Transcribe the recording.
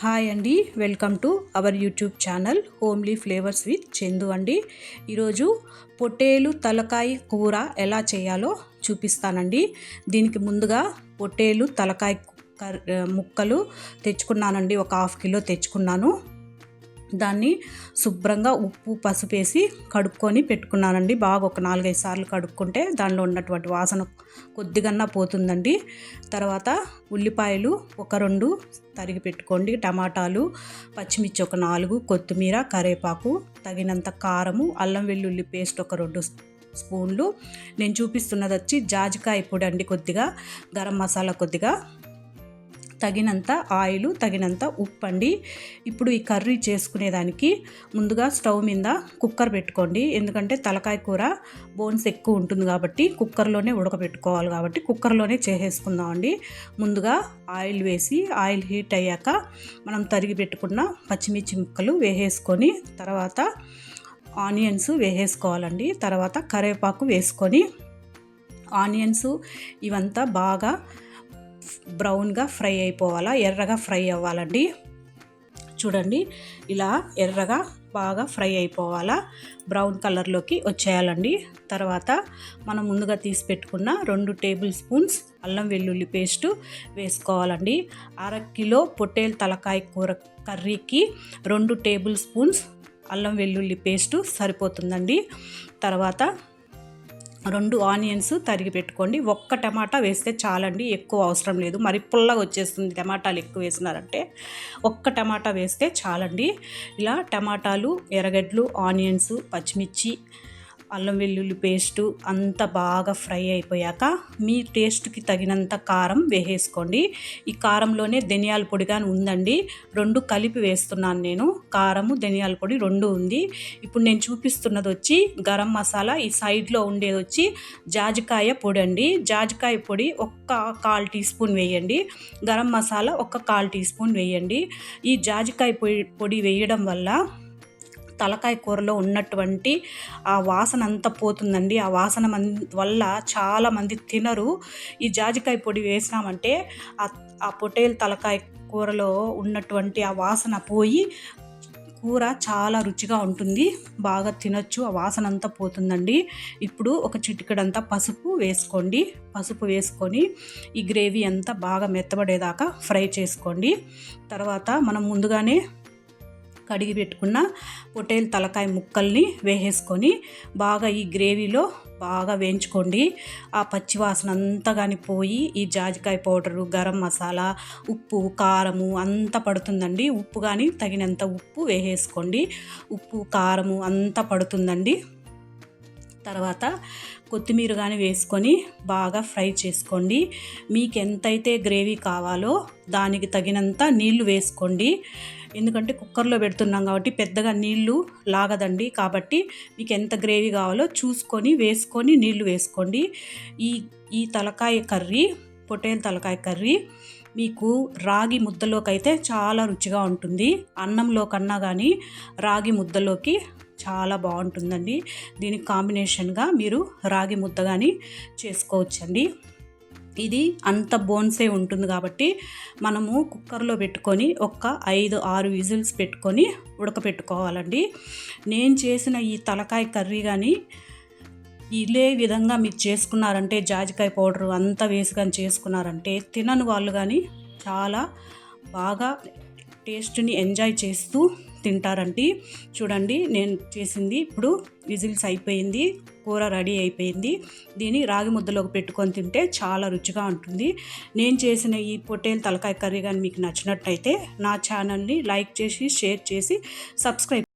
Hi అండి, welcome to our YouTube channel homely flavours with Chandu అండి. ఈరోజు పొట్టేలు తలకాయ కూర ఎలా చేయాలో చూపిస్తానండి. దీనికి ముందుగా పొట్టేలు తలకాయ ముక్కలు తెచ్చుకున్నానండి. ఒక 1/2 కిలో తెచ్చుకున్నాను. దాన్ని శుభ్రంగా ఉప్పు పసుపు వేసి కడుక్కొని పెట్టుకున్నానండి. బాగా ఒక 4-5 సార్లు కడుక్కుంటే దానిలో ఉన్నటువంటి వాసన కొద్దిగన్నా పోతుందండి. తర్వాత ఉల్లిపాయలు ఒక 2 తరిగి పెట్టుకోండి. టమాటాలు, పచ్చిమిర్చి ఒక 4, కొత్తిమీర, కరివేపాకు, తగినంత కారము, అల్లం వెల్లుల్లి పేస్ట్ ఒక 2 స్పూన్లు. నేను చూపిస్తున్నది వచ్చి జాజికాయ పొడి అండి. కొద్దిగా గరం మసాలా, కొద్దిగా తగినంత ఆయిల్, తగినంత ఉప్పు అండి. ఇప్పుడు ఈ కర్రీ చేసుకునేదానికి ముందుగా స్టవ్ మీద కుక్కర్ పెట్టుకోండి. ఎందుకంటే తలకాయ కూర బోన్స్ ఎక్కువ ఉంటుంది కాబట్టి కుక్కర్లోనే ఉడకబెట్టుకోవాలి, కాబట్టి కుక్కర్లోనే చేసేసుకుందామండి. ముందుగా ఆయిల్ వేసి ఆయిల్ హీట్ అయ్యాక మనం తరిగి పెట్టుకున్న పచ్చిమిర్చి ముక్కలు వేసేసుకొని తర్వాత ఆనియన్స్ వేసేసుకోవాలండి. తర్వాత కరివేపాకు వేసుకొని ఆనియన్స్ ఇవంతా బాగా బ్రౌన్గా ఫ్రై అయిపోవాలా, ఎర్రగా ఫ్రై అవ్వాలండి. చూడండి, ఇలా ఎర్రగా బాగా ఫ్రై అయిపోవాలా, బ్రౌన్ కలర్లోకి వచ్చేయాలండి. తర్వాత మనం ముందుగా తీసి పెట్టుకున్న 2 టేబుల్ స్పూన్స్ అల్లం వెల్లుల్లి పేస్టు వేసుకోవాలండి. 1/2 కిలో పొట్టేలు తలకాయ కూర కర్రీకి 2 టేబుల్ స్పూన్స్ అల్లం వెల్లుల్లి పేస్టు సరిపోతుందండి. తర్వాత 2 ఆనియన్స్ తరిగి పెట్టుకోండి. 1 టమాటా వేస్తే చాలండి, ఎక్కువ అవసరం లేదు. మరి పుల్లగా వచ్చేస్తుంది టమాటాలు ఎక్కువ వేసినారంటే. 1 టమాటా వేస్తే చాలండి. ఇలా టమాటాలు, ఎర్రగడ్డలు, ఆనియన్స్, పచ్చిమిర్చి, అల్లం వెల్లుల్లి పేస్టు అంతా బాగా ఫ్రై అయిపోయాక మీ టేస్ట్కి తగినంత కారం వేసేసుకోండి. ఈ కారంలోనే ధనియాల పొడి కానీ ఉందండి, 2 కలిపి వేస్తున్నాను నేను. కారము, ధనియాల పొడి 2 ఉంది. ఇప్పుడు నేను చూపిస్తున్నది వచ్చి గరం మసాలా. ఈ సైడ్లో ఉండేది వచ్చి జాజికాయ పొడి అండి. జాజికాయ పొడి 1/4 టీ స్పూన్ వేయండి. గరం మసాలా 1/4 టీ స్పూన్ వేయండి. ఈ జాజికాయ పొడి వేయడం వల్ల తలకాయ కూరలో ఉన్నటువంటి ఆ వాసన అంతా పోతుందండి. ఆ వాసన వల్ల చాలామంది తినరు. ఈ జాజికాయ పొడి వేసినామంటే ఆ పొట్టేలు తలకాయ కూరలో ఉన్నటువంటి ఆ వాసన పోయి కూర చాలా రుచిగా ఉంటుంది, బాగా తినొచ్చు, ఆ వాసన అంతా పోతుందండి. ఇప్పుడు ఒక చిటికెడంతా పసుపు వేసుకోండి. పసుపు వేసుకొని ఈ గ్రేవీ అంతా బాగా మెత్తబడేదాకా ఫ్రై చేసుకోండి. తర్వాత మనం ముందుగానే కడిగి పెట్టుకున్న పొట్టేలు తలకాయ ముక్కల్ని వేసేసుకొని బాగా ఈ గ్రేవీలో బాగా వేయించుకోండి. ఆ పచ్చివాసన అంతా కానీ పోయి ఈ జాజికాయ పౌడరు, గరం మసాలా, ఉప్పు, కారము అంతా పడుతుందండి. ఉప్పు కానీ తగినంత ఉప్పు వేసేసుకోండి. ఉప్పు, కారము అంతా పడుతుందండి. తర్వాత కొత్తిమీర కానీ వేసుకొని బాగా ఫ్రై చేసుకోండి. మీకు ఎంతైతే గ్రేవీ కావాలో దానికి తగినంత నీళ్లు వేసుకోండి. ఎందుకంటే కుక్కర్లో పెడుతున్నాం కాబట్టి పెద్దగా నీళ్లు లాగదండి. కాబట్టి మీకు ఎంత గ్రేవీ కావాలో చూసుకొని వేసుకొని నీళ్లు వేసుకోండి. ఈ తలకాయ కర్రీ, పొట్టేలు తలకాయ కర్రీ మీకు రాగి ముద్దలోకి అయితే చాలా రుచిగా ఉంటుంది. అన్నంలో కన్నా కానీ రాగి ముద్దలోకి చాలా బాగుంటుందండి. దీనికి కాంబినేషన్గా మీరు రాగి ముద్ద కానీ చేసుకోవచ్చండి. ఇది అంత బోన్సే ఉంటుంది కాబట్టి మనము కుక్కర్లో పెట్టుకొని 5-6 విజిల్స్ పెట్టుకొని ఉడకపెట్టుకోవాలండి. నేను చేసిన ఈ తలకాయ కర్రీ కానీ ఇదే విధంగా మీరు చేసుకున్నారంటే, జాజికాయ పౌడరు అంతా వేసి కానీ చేసుకున్నారంటే తినని వాళ్ళు కానీ చాలా బాగా టేస్ట్ని ఎంజాయ్ చేస్తూ తింటారండి. చూడండి, నేను చేసింది ఇప్పుడు విజిల్స్ అయిపోయింది, కూర రెడీ అయిపోయింది. దీన్ని రాగి ముద్దలోకి పెట్టుకొని తింటే చాలా రుచిగా ఉంటుంది. నేను చేసిన ఈ పొట్టేలు తలకాయ కర్రీ కానీ మీకు నచ్చినట్టయితే నా ఛానల్ని లైక్ చేసి, షేర్ చేసి, సబ్స్క్రైబ్